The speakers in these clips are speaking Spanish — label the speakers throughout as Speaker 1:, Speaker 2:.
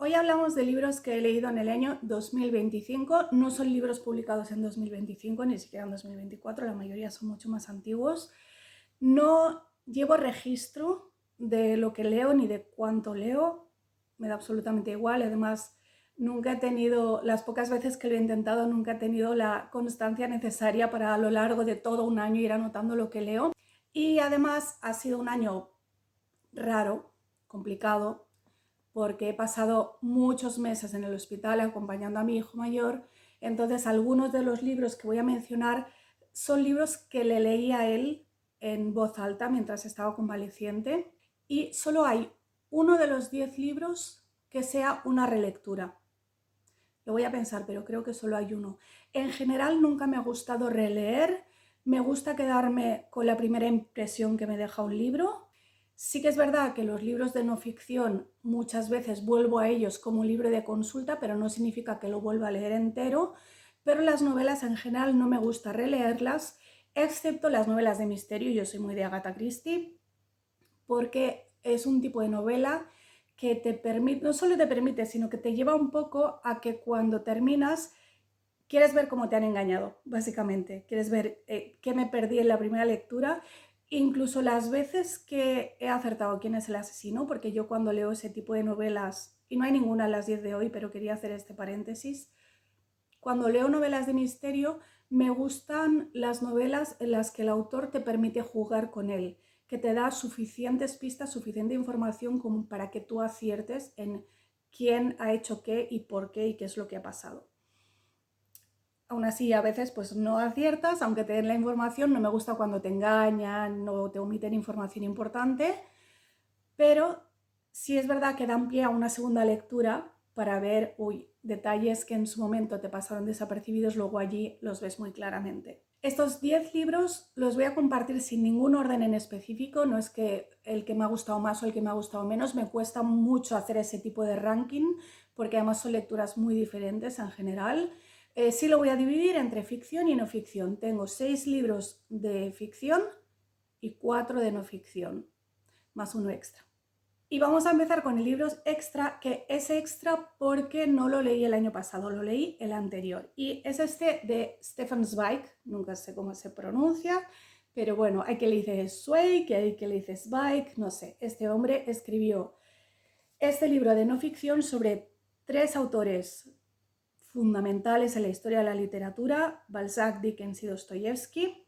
Speaker 1: Hoy hablamos de libros que he leído en el año 2025. No son libros publicados en 2025, ni siquiera en 2024, la mayoría son mucho más antiguos. No llevo registro de lo que leo ni de cuánto leo, me da absolutamente igual. Además, nunca he tenido, las pocas veces que lo he intentado, nunca he tenido la constancia necesaria para a lo largo de todo un año ir anotando lo que leo. Y además ha sido un año raro, complicado, porque he pasado muchos meses en el hospital acompañando a mi hijo mayor. Entonces, algunos de los libros que voy a mencionar son libros que le leí a él en voz alta mientras estaba convaleciente, y solo hay uno de los 10 libros que sea una relectura. Lo voy a pensar, pero creo que solo hay uno. En general nunca me ha gustado releer, me gusta quedarme con la primera impresión que me deja un libro. Sí que es verdad que los libros de no ficción muchas veces vuelvo a ellos como un libro de consulta, pero no significa que lo vuelva a leer entero. Pero las novelas en general no me gusta releerlas, excepto las novelas de misterio. Yo soy muy de Agatha Christie, porque es un tipo de novela que te permite, no solo te permite, sino que te lleva un poco a que cuando terminas quieres ver cómo te han engañado, básicamente. Quieres ver qué me perdí en la primera lectura, incluso las veces que he acertado quién es el asesino, porque yo cuando leo ese tipo de novelas, y no hay ninguna en las 10 de hoy, pero quería hacer este paréntesis, cuando leo novelas de misterio, me gustan las novelas en las que el autor te permite jugar con él, que te da suficientes pistas, suficiente información como para que tú aciertes en quién ha hecho qué y por qué y qué es lo que ha pasado. Aún así, a veces pues no aciertas, aunque te den la información. No me gusta cuando te engañan o te omiten información importante, pero sí es verdad que dan pie a una segunda lectura para ver, detalles que en su momento te pasaron desapercibidos, luego allí los ves muy claramente. Estos 10 libros los voy a compartir sin ningún orden en específico, no es que el que me ha gustado más o el que me ha gustado menos, me cuesta mucho hacer ese tipo de ranking, porque además son lecturas muy diferentes en general. Sí lo voy a dividir entre ficción y no ficción. Tengo 6 libros de ficción y 4 de no ficción, más uno extra. Y vamos a empezar con el libro extra, que es extra porque no lo leí el año pasado, lo leí el anterior. Y es este de Stefan Zweig, nunca sé cómo se pronuncia, pero bueno, hay que le dice Zweig, hay que le dice Zweig, no sé. Este hombre escribió este libro de no ficción sobre 3 autores fundamentales en la historia de la literatura: Balzac, Dickens y Dostoyevsky.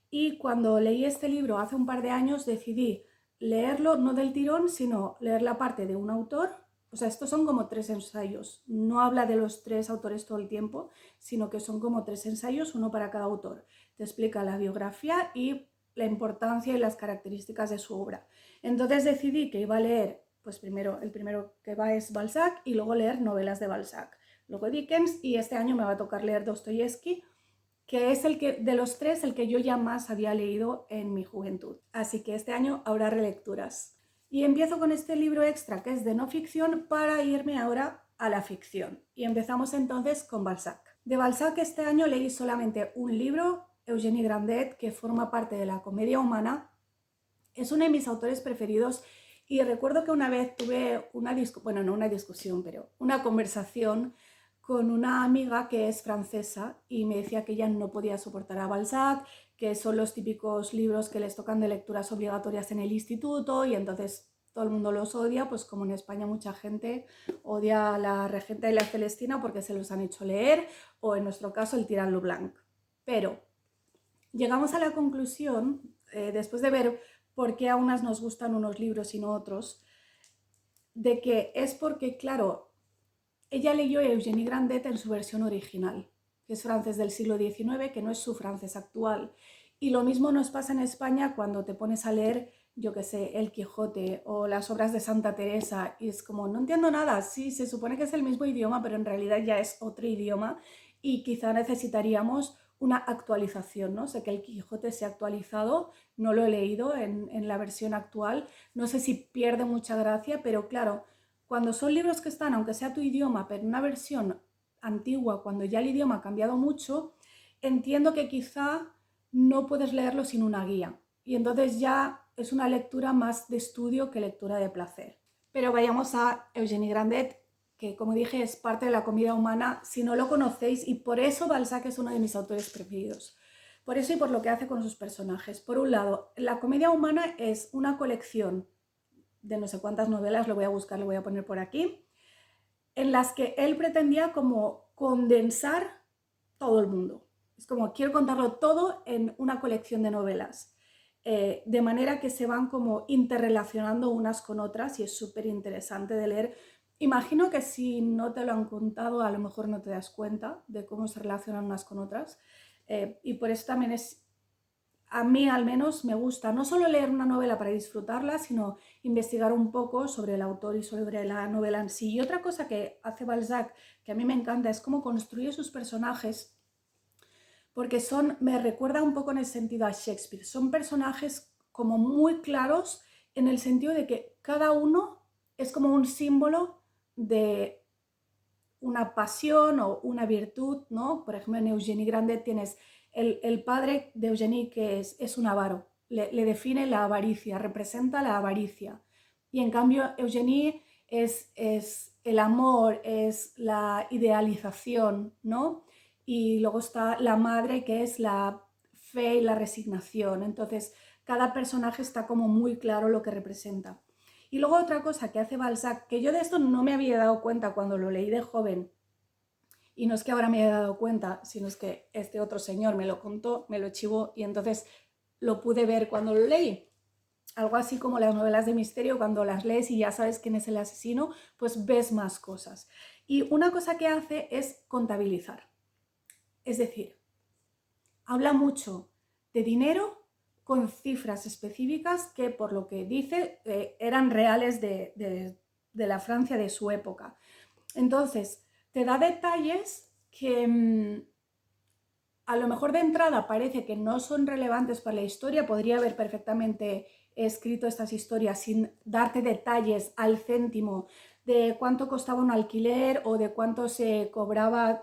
Speaker 1: Y cuando leí este libro hace un par de años decidí leerlo no del tirón, sino leer la parte de un autor. O sea, estos son como 3 ensayos. No habla de los 3 autores todo el tiempo, sino que son como 3 ensayos, uno para cada autor. Te explica la biografía y la importancia y las características de su obra. Entonces decidí que iba a leer, pues primero, el primero que va es Balzac, y luego leer novelas de Balzac. Luego Dickens, y este año me va a tocar leer Dostoyevsky, que es el que de los 3 el que yo ya más había leído en mi juventud. Así que este año habrá relecturas. Y empiezo con este libro extra que es de no ficción para irme ahora a la ficción. Y empezamos entonces con Balzac. De Balzac este año leí solamente un libro, Eugénie Grandet, que forma parte de la comedia humana. Es uno de mis autores preferidos, y recuerdo que una vez tuve una conversación con una amiga que es francesa, y me decía que ella no podía soportar a Balzac, que son los típicos libros que les tocan de lecturas obligatorias en el instituto, y entonces todo el mundo los odia, pues como en España mucha gente odia a la Regenta y la Celestina porque se los han hecho leer, o en nuestro caso el Tirant lo Blanc. Pero llegamos a la conclusión, después de ver por qué a unas nos gustan unos libros y no otros, de que es porque, claro, ella leyó Eugénie Grandet en su versión original, que es francés del siglo XIX, que no es su francés actual. Y lo mismo nos pasa en España cuando te pones a leer, yo qué sé, El Quijote o las obras de Santa Teresa, y es como, no entiendo nada. Sí, se supone que es el mismo idioma, pero en realidad ya es otro idioma, y quizá necesitaríamos una actualización, ¿no? Sé que El Quijote se ha actualizado, no lo he leído en la versión actual, no sé si pierde mucha gracia, pero claro, cuando son libros que están, aunque sea tu idioma, pero en una versión antigua, cuando ya el idioma ha cambiado mucho, entiendo que quizá no puedes leerlo sin una guía, y entonces ya es una lectura más de estudio que lectura de placer. Pero vayamos a Eugénie Grandet, que como dije es parte de la comida humana si no lo conocéis, y por eso Balzac es uno de mis autores preferidos. Por eso y por lo que hace con sus personajes. Por un lado, la comedia humana es una colección de no sé cuántas novelas, lo voy a buscar, lo voy a poner por aquí, en las que él pretendía como condensar todo el mundo. Es como, quiero contarlo todo en una colección de novelas, de manera que se van como interrelacionando unas con otras y es súper interesante de leer. Imagino que si no te lo han contado, a lo mejor no te das cuenta de cómo se relacionan unas con otras, y por eso también es, a mí al menos me gusta no solo leer una novela para disfrutarla, sino investigar un poco sobre el autor y sobre la novela en sí. Y otra cosa que hace Balzac, que a mí me encanta, es cómo construye sus personajes, porque me recuerda un poco en el sentido a Shakespeare. Son personajes como muy claros en el sentido de que cada uno es como un símbolo de una pasión o una virtud, ¿no? Por ejemplo, en Eugenie Grandet tienes el padre de Eugenie, que es un avaro, le define la avaricia, representa la avaricia. Y en cambio Eugenie es el amor, es la idealización, ¿no? Y luego está la madre, que es la fe y la resignación. Entonces, cada personaje está como muy claro lo que representa. Y luego otra cosa que hace Balzac, que yo de esto no me había dado cuenta cuando lo leí de joven, y no es que ahora me haya dado cuenta, sino es que este otro señor me lo contó, me lo chivó y entonces lo pude ver cuando lo leí. Algo así como las novelas de misterio, cuando las lees y ya sabes quién es el asesino, pues ves más cosas. Y una cosa que hace es contabilizar. Es decir, habla mucho de dinero con cifras específicas que, por lo que dice, eran reales de la Francia de su época. Entonces, te da detalles que a lo mejor de entrada parece que no son relevantes para la historia, podría haber perfectamente escrito estas historias sin darte detalles al céntimo de cuánto costaba un alquiler o de cuánto se cobraba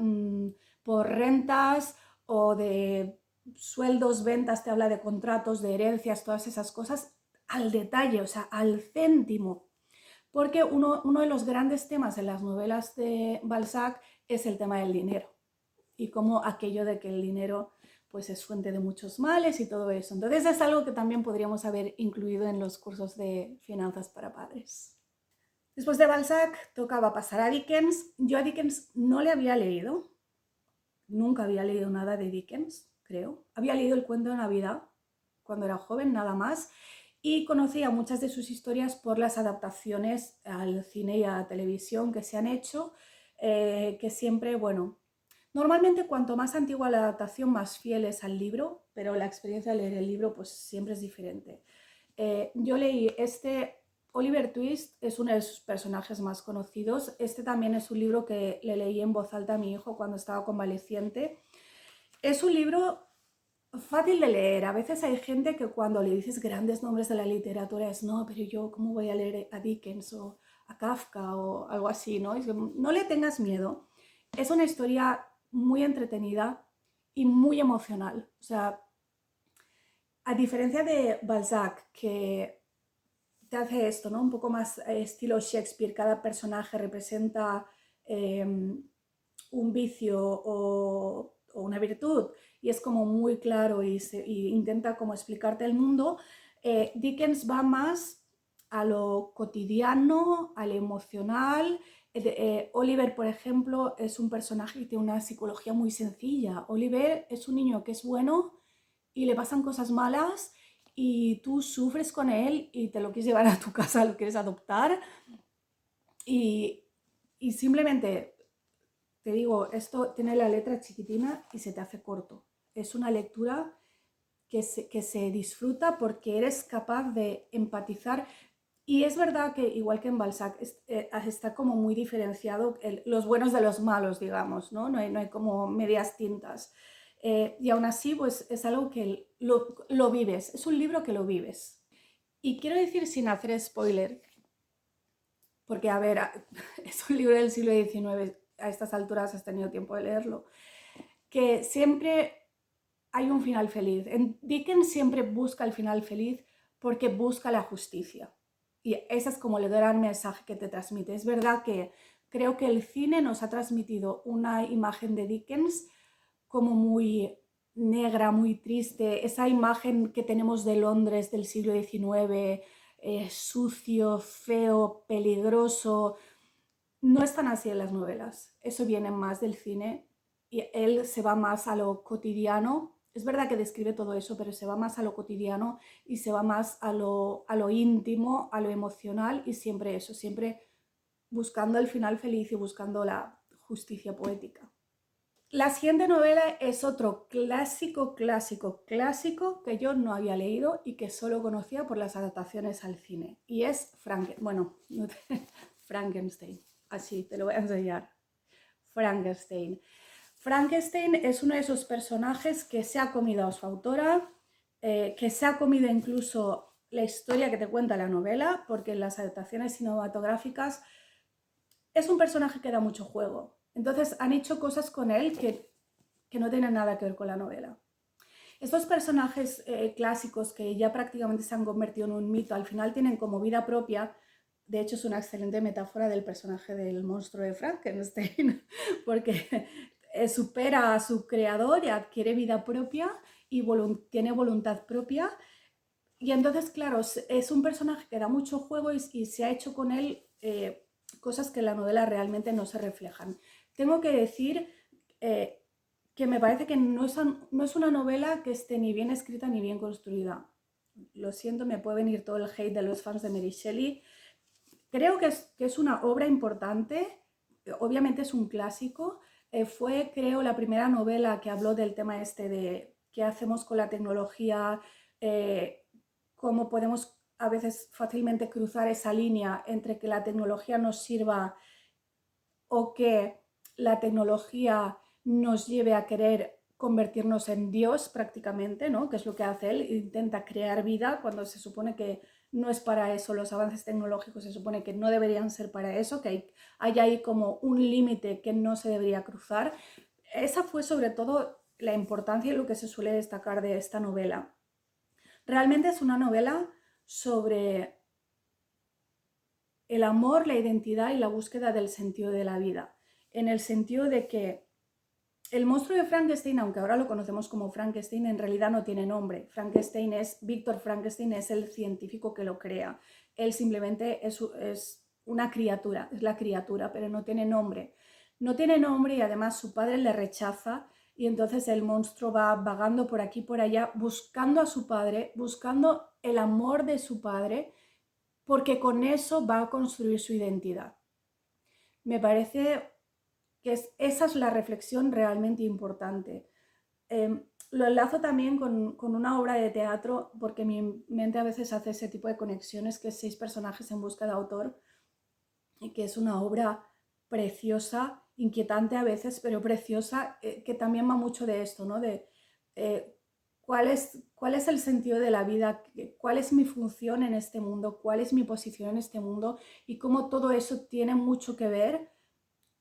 Speaker 1: por rentas o de sueldos, ventas, te habla de contratos, de herencias, todas esas cosas al detalle, o sea, al céntimo. Porque uno de los grandes temas en las novelas de Balzac es el tema del dinero y como aquello de que el dinero pues es fuente de muchos males y todo eso. Entonces es algo que también podríamos haber incluido en los cursos de finanzas para padres. Después de Balzac tocaba pasar a Dickens. Yo a Dickens no le había leído, nunca había leído nada de Dickens, creo. Había leído El cuento de Navidad cuando era joven, nada más, y conocía muchas de sus historias por las adaptaciones al cine y a la televisión que se han hecho, que siempre, bueno, normalmente cuanto más antigua la adaptación, más fiel es al libro, pero la experiencia de leer el libro pues siempre es diferente. Yo leí Oliver Twist es uno de sus personajes más conocidos. Este también es un libro que le leí en voz alta a mi hijo cuando estaba convaleciente. Es un libro fácil de leer. A veces hay gente que cuando le dices grandes nombres de la literatura es no, pero yo cómo voy a leer a Dickens o a Kafka o algo así, ¿no? Es que no le tengas miedo. Es una historia muy entretenida y muy emocional. O sea, a diferencia de Balzac, que te hace esto, ¿no? Un poco más estilo Shakespeare, cada personaje representa un vicio o una virtud y es como muy claro y intenta como explicarte el mundo. Dickens va más a lo cotidiano, a lo emocional. Oliver, por ejemplo, es un personaje que tiene una psicología muy sencilla. Oliver es un niño que es bueno y le pasan cosas malas y tú sufres con él y te lo quieres llevar a tu casa, lo quieres adoptar y simplemente te digo, esto tiene la letra chiquitina y se te hace corto. Es una lectura que se disfruta porque eres capaz de empatizar. Y es verdad que, igual que en Balzac, está como muy diferenciado los buenos de los malos, digamos, ¿no? No hay como medias tintas. Y aún así, pues es algo que lo vives. Es un libro que lo vives. Y quiero decir, sin hacer spoiler, porque, a ver, es un libro del siglo XIX, a estas alturas has tenido tiempo de leerlo, que siempre hay un final feliz. En Dickens siempre busca el final feliz porque busca la justicia. Y ese es como el gran mensaje que te transmite. Es verdad que creo que el cine nos ha transmitido una imagen de Dickens como muy negra, muy triste, esa imagen que tenemos de Londres del siglo XIX, sucio, feo, peligroso. No es tan así en las novelas, eso viene más del cine y él se va más a lo cotidiano. Es verdad que describe todo eso, pero se va más a lo cotidiano y se va más a lo íntimo, a lo emocional y siempre eso, siempre buscando el final feliz y buscando la justicia poética. La siguiente novela es otro clásico, clásico, clásico que yo no había leído y que solo conocía por las adaptaciones al cine. Y es Frankenstein. Así, te lo voy a enseñar. Frankenstein. Frankenstein es uno de esos personajes que se ha comido a su autora, que se ha comido incluso la historia que te cuenta la novela, porque en las adaptaciones cinematográficas es un personaje que da mucho juego. Entonces han hecho cosas con él que no tienen nada que ver con la novela. Estos personajes clásicos que ya prácticamente se han convertido en un mito, al final tienen como vida propia. De hecho, es una excelente metáfora del personaje del monstruo de Frankenstein, porque supera a su creador y adquiere vida propia y tiene voluntad propia. Y entonces, claro, es un personaje que da mucho juego y se ha hecho con él cosas que en la novela realmente no se reflejan. Tengo que decir que me parece que no es una novela que esté ni bien escrita ni bien construida. Lo siento, me puede venir todo el hate de los fans de Mary Shelley. Creo que es una obra importante, obviamente es un clásico. Fue, creo, la primera novela que habló del tema este de qué hacemos con la tecnología, cómo podemos a veces fácilmente cruzar esa línea entre que la tecnología nos sirva o que la tecnología nos lleve a querer convertirnos en Dios prácticamente, ¿no? Que es lo que hace él, intenta crear vida cuando se supone que no es para eso. Los avances tecnológicos se supone que no deberían ser para eso, que hay ahí como un límite que no se debería cruzar. Esa fue sobre todo la importancia y lo que se suele destacar de esta novela. Realmente es una novela sobre el amor, la identidad y la búsqueda del sentido de la vida, en el sentido de que el monstruo de Frankenstein, aunque ahora lo conocemos como Frankenstein, en realidad no tiene nombre. Víctor Frankenstein es el científico que lo crea. Él simplemente es una criatura, es la criatura, pero no tiene nombre. No tiene nombre y además su padre le rechaza y entonces el monstruo va vagando por aquí y por allá buscando a su padre, buscando el amor de su padre, porque con eso va a construir su identidad. Me parece que esa es la reflexión realmente importante. Lo enlazo también con una obra de teatro, porque mi mente a veces hace ese tipo de conexiones, que es 6 personajes en busca de autor, y que es una obra preciosa, inquietante a veces, pero preciosa, que también va mucho de esto, ¿no? De cuál es el sentido de la vida, cuál es mi función en este mundo, cuál es mi posición en este mundo y cómo todo eso tiene mucho que ver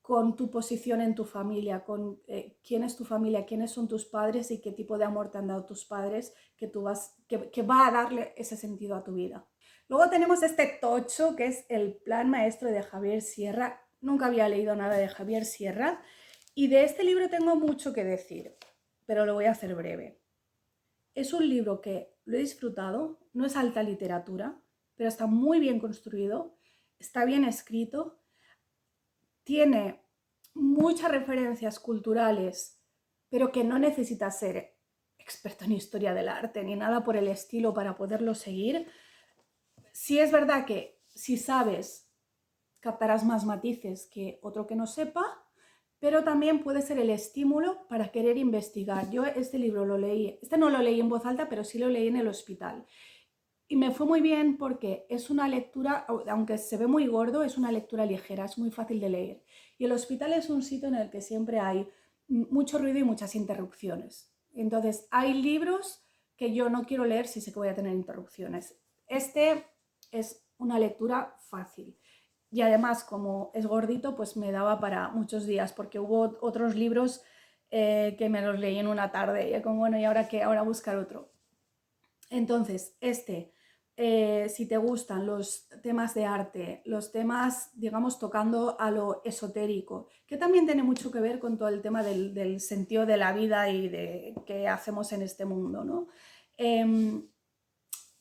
Speaker 1: con tu posición en tu familia, con quién es tu familia, quiénes son tus padres y qué tipo de amor te han dado tus padres que va a darle ese sentido a tu vida. Luego tenemos este tocho que es el plan maestro de Javier Sierra. Nunca había leído nada de Javier Sierra y de este libro tengo mucho que decir, pero lo voy a hacer breve. Es un libro que lo he disfrutado, no es alta literatura, pero está muy bien construido, está bien escrito, tiene muchas referencias culturales, pero que no necesitas ser experto en historia del arte ni nada por el estilo para poderlo seguir. Sí es verdad que si sabes, captarás más matices que otro que no sepa, pero también puede ser el estímulo para querer investigar. Yo este libro lo leí, no lo leí en voz alta, pero sí lo leí en el hospital. Y me fue muy bien porque es una lectura, aunque se ve muy gordo, es una lectura ligera, es muy fácil de leer. Y el hospital es un sitio en el que siempre hay mucho ruido y muchas interrupciones. Entonces, hay libros que yo no quiero leer si sé que voy a tener interrupciones. Este es una lectura fácil. Y además, como es gordito, pues me daba para muchos días, porque hubo otros libros que me los leí en una tarde. Y como, bueno, ¿y ahora qué? Ahora buscar otro. Entonces, este si te gustan los temas de arte, los temas, digamos, tocando a lo esotérico, que también tiene mucho que ver con todo el tema del sentido de la vida y de qué hacemos en este mundo, ¿no?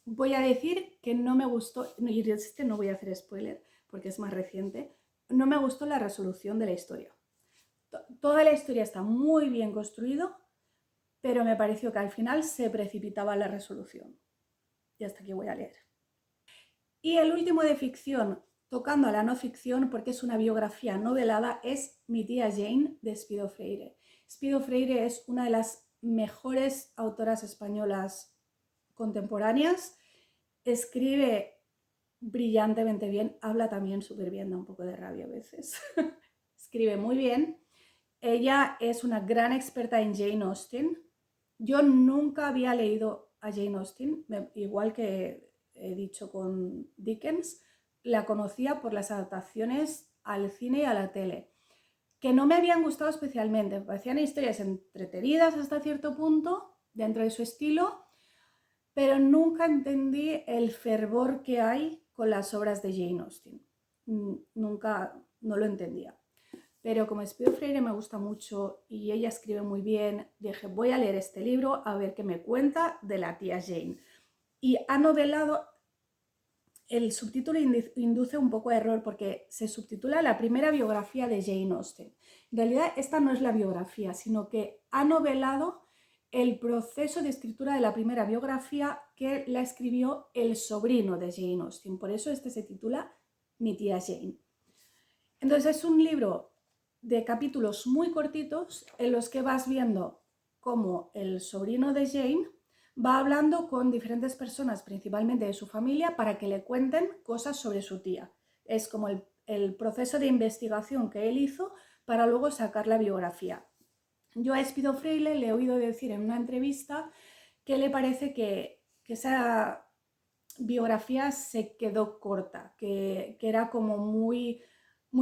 Speaker 1: Voy a decir que no me gustó, y no voy a hacer spoiler porque es más reciente, no me gustó la resolución de la historia. Toda la historia está muy bien construido, pero me pareció que al final se precipitaba la resolución. Y hasta aquí voy a leer. Y el último de ficción, tocando a la no ficción, porque es una biografía novelada, es Mi tía Jane, de Espido Freire. Espido Freire es una de las mejores autoras españolas contemporáneas. Escribe brillantemente bien, habla también súper bien, da un poco de rabia a veces. Escribe muy bien. Ella es una gran experta en Jane Austen. Yo nunca había leído a Jane Austen, igual que he dicho con Dickens, la conocía por las adaptaciones al cine y a la tele, que no me habían gustado especialmente, me parecían historias entretenidas hasta cierto punto, dentro de su estilo, pero nunca entendí el fervor que hay con las obras de Jane Austen. Nunca, no lo entendía. Pero como Espido Freire me gusta mucho y ella escribe muy bien, dije, voy a leer este libro a ver qué me cuenta de la tía Jane. Y ha novelado, el subtítulo induce un poco a error porque se subtitula La primera biografía de Jane Austen. En realidad esta no es la biografía, sino que ha novelado el proceso de escritura de la primera biografía que la escribió el sobrino de Jane Austen. Por eso este se titula Mi tía Jane. Entonces es un libro de capítulos muy cortitos en los que vas viendo cómo el sobrino de Jane va hablando con diferentes personas, principalmente de su familia, para que le cuenten cosas sobre su tía. Es como el proceso de investigación que él hizo para luego sacar la biografía. Yo a Espido Freire le he oído decir en una entrevista que le parece que esa biografía se quedó corta, que era como muy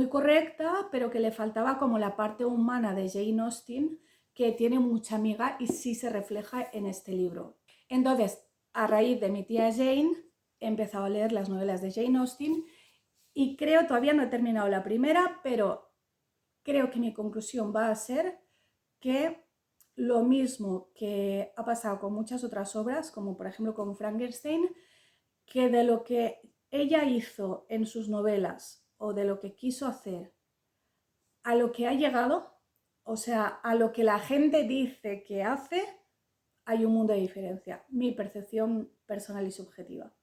Speaker 1: correcta, pero que le faltaba como la parte humana de Jane Austen, que tiene mucha amiga y sí se refleja en este libro. Entonces, a raíz de Mi tía Jane, he empezado a leer las novelas de Jane Austen y creo, todavía no he terminado la primera, pero creo que mi conclusión va a ser que lo mismo que ha pasado con muchas otras obras, como por ejemplo con Frankenstein, que de lo que ella hizo en sus novelas o de lo que quiso hacer a lo que ha llegado, o sea, a lo que la gente dice que hace, hay un mundo de diferencia. Mi percepción personal y subjetiva.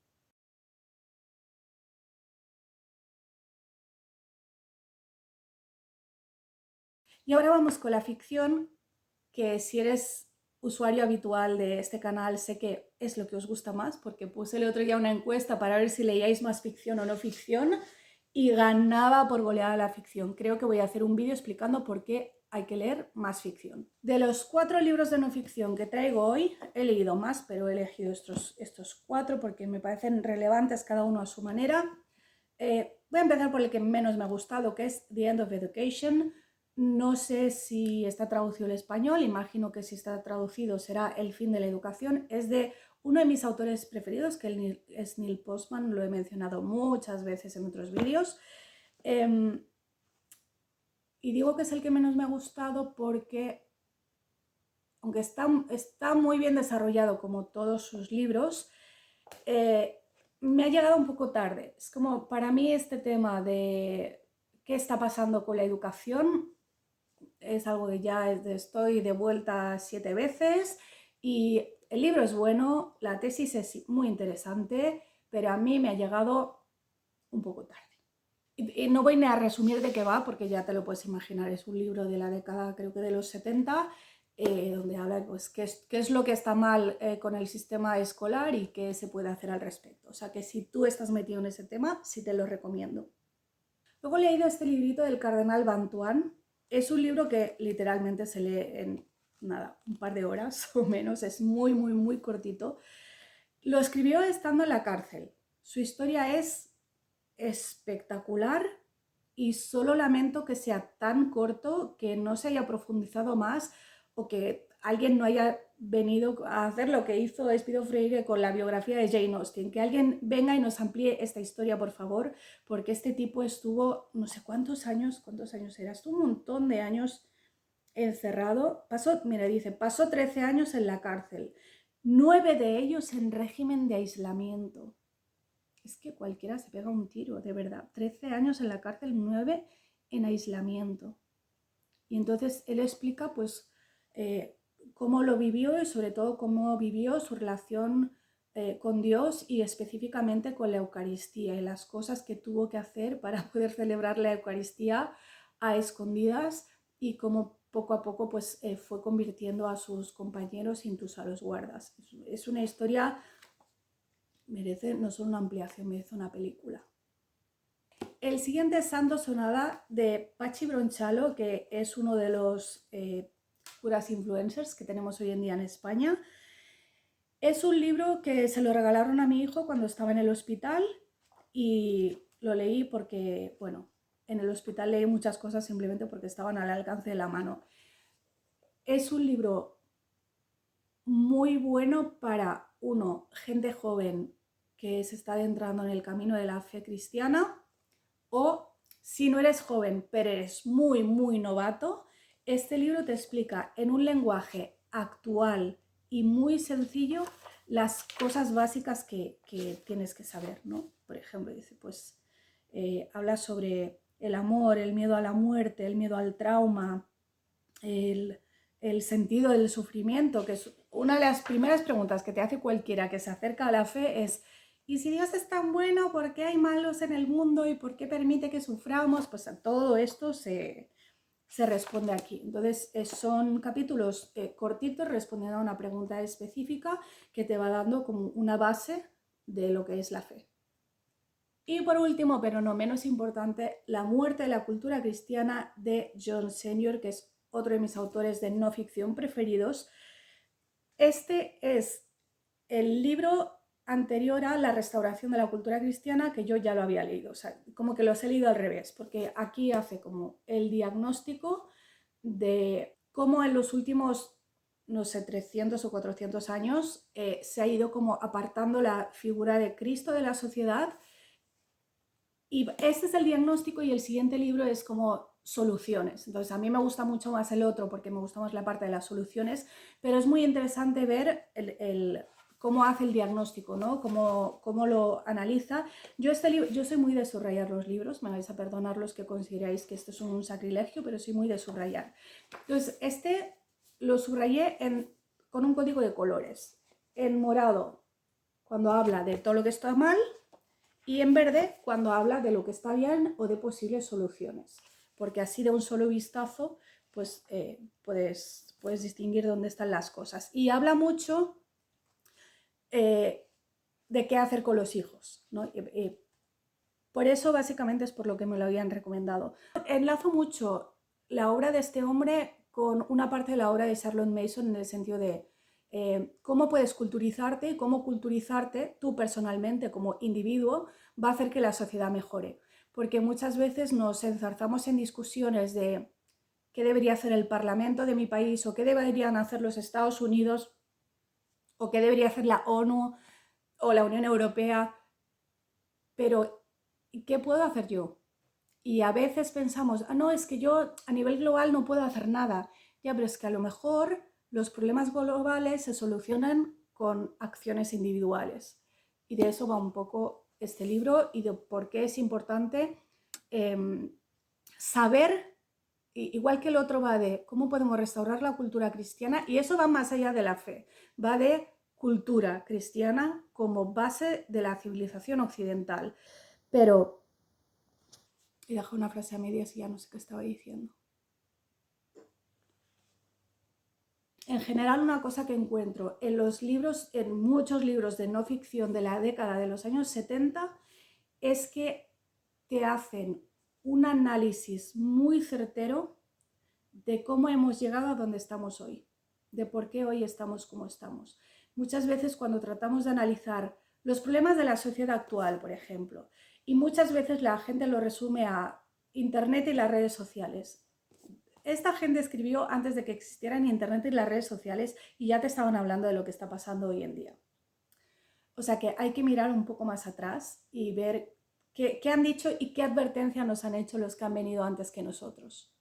Speaker 1: Y ahora vamos con la ficción, que si eres usuario habitual de este canal sé que es lo que os gusta más, porque puse el otro día una encuesta para ver si leíais más ficción o no ficción y ganaba por goleada la ficción. Creo que voy a hacer un vídeo explicando por qué hay que leer más ficción. De los 4 libros de no ficción que traigo hoy, he leído más, pero he elegido estos 4 porque me parecen relevantes cada uno a su manera. Voy a empezar por el que menos me ha gustado, que es The End of Education. No sé si está traducido al español, imagino que si está traducido será El fin de la educación. Es de uno de mis autores preferidos, que es Neil Postman, lo he mencionado muchas veces en otros vídeos. Y digo que es el que menos me ha gustado porque, aunque está muy bien desarrollado como todos sus libros, me ha llegado un poco tarde. Es como, para mí este tema de qué está pasando con la educación es algo que ya estoy de vuelta 7 veces y el libro es bueno, la tesis es muy interesante, pero a mí me ha llegado un poco tarde. Y no voy ni a resumir de qué va, porque ya te lo puedes imaginar, es un libro de la década, creo que de los 70, donde habla pues qué es lo que está mal con el sistema escolar y qué se puede hacer al respecto. O sea que si tú estás metido en ese tema, sí te lo recomiendo. Luego he leído este librito del cardenal Bantuan. Es un libro que literalmente se lee en nada, un par de horas o menos, es muy cortito. Lo escribió estando en la cárcel. Su historia es espectacular y solo lamento que sea tan corto, que no se haya profundizado más o que alguien no haya venido a hacer lo que hizo Espído Freire con la biografía de Jane Austen, que alguien venga y nos amplíe esta historia, por favor, porque este tipo estuvo no sé cuántos años era, estuvo un montón de años encerrado, pasó 13 años en la cárcel, 9 de ellos en régimen de aislamiento. Es que cualquiera se pega un tiro, de verdad. 13 años en la cárcel, 9 en aislamiento. Y entonces él explica pues cómo lo vivió y sobre todo cómo vivió su relación con Dios y específicamente con la Eucaristía y las cosas que tuvo que hacer para poder celebrar la Eucaristía a escondidas y cómo poco a poco pues, fue convirtiendo a sus compañeros, incluso a los guardas. Es una historia, merece no solo una ampliación, merece una película. El siguiente es Santo Sonada de Pachi Bronchalo, que es uno de los curas influencers que tenemos hoy en día en España. Es un libro que se lo regalaron a mi hijo cuando estaba en el hospital y lo leí porque, bueno, en el hospital leí muchas cosas simplemente porque estaban al alcance de la mano. Es un libro muy bueno para, gente joven que se está adentrando en el camino de la fe cristiana, o si no eres joven pero eres muy, muy novato, este libro te explica en un lenguaje actual y muy sencillo las cosas básicas que tienes que saber, ¿no? Por ejemplo, dice, pues habla sobre el amor, el miedo a la muerte, el miedo al trauma, el sentido del sufrimiento, que es una de las primeras preguntas que te hace cualquiera que se acerca a la fe es: ¿y si Dios es tan bueno, por qué hay malos en el mundo y por qué permite que suframos? Pues a todo esto se responde aquí. Entonces son capítulos cortitos respondiendo a una pregunta específica que te va dando como una base de lo que es la fe. Y por último, pero no menos importante, La muerte de la cultura cristiana de John Senior, que es otro de mis autores de no ficción preferidos. Este es el libro anterior a La restauración de la cultura cristiana, que yo ya lo había leído, o sea, como que los he leído al revés, porque aquí hace como el diagnóstico de cómo en los últimos, no sé, 300 o 400 años se ha ido como apartando la figura de Cristo de la sociedad. Y este es el diagnóstico y el siguiente libro es como soluciones. Entonces a mí me gusta mucho más el otro porque me gusta más la parte de las soluciones, pero es muy interesante ver cómo hace el diagnóstico, ¿no? Cómo lo analiza. Yo soy muy de subrayar los libros, me vais a perdonar los que consideráis que esto es un sacrilegio, pero soy muy de subrayar. Entonces este lo subrayé con un código de colores. En morado, cuando habla de todo lo que está mal, y en verde cuando habla de lo que está bien o de posibles soluciones, porque así de un solo vistazo pues puedes distinguir dónde están las cosas. Y habla mucho de qué hacer con los hijos, ¿no? Por eso básicamente es por lo que me lo habían recomendado. Enlazo mucho la obra de este hombre con una parte de la obra de Charlotte Mason en el sentido de cómo puedes culturizarte y cómo culturizarte tú personalmente como individuo va a hacer que la sociedad mejore. Porque muchas veces nos enzarzamos en discusiones de qué debería hacer el Parlamento de mi país o qué deberían hacer los Estados Unidos o qué debería hacer la ONU o la Unión Europea, pero ¿qué puedo hacer yo? Y a veces pensamos, no, es que yo a nivel global no puedo hacer nada. Ya, pero es que a lo mejor los problemas globales se solucionan con acciones individuales. Y de eso va un poco este libro y de por qué es importante saber, igual que el otro va de cómo podemos restaurar la cultura cristiana, y eso va más allá de la fe, va de cultura cristiana como base de la civilización occidental. Pero he dejado una frase a medias y ya no sé qué estaba diciendo. En general, una cosa que encuentro en los libros, en muchos libros de no ficción de la década de los años 70, es que te hacen un análisis muy certero de cómo hemos llegado a donde estamos hoy, de por qué hoy estamos como estamos. Muchas veces cuando tratamos de analizar los problemas de la sociedad actual, por ejemplo, y muchas veces la gente lo resume a Internet y las redes sociales. esta gente escribió antes de que existieran Internet y las redes sociales y ya te estaban hablando de lo que está pasando hoy en día. O sea que hay que mirar un poco más atrás y ver qué han dicho y qué advertencia nos han hecho los que han venido antes que nosotros.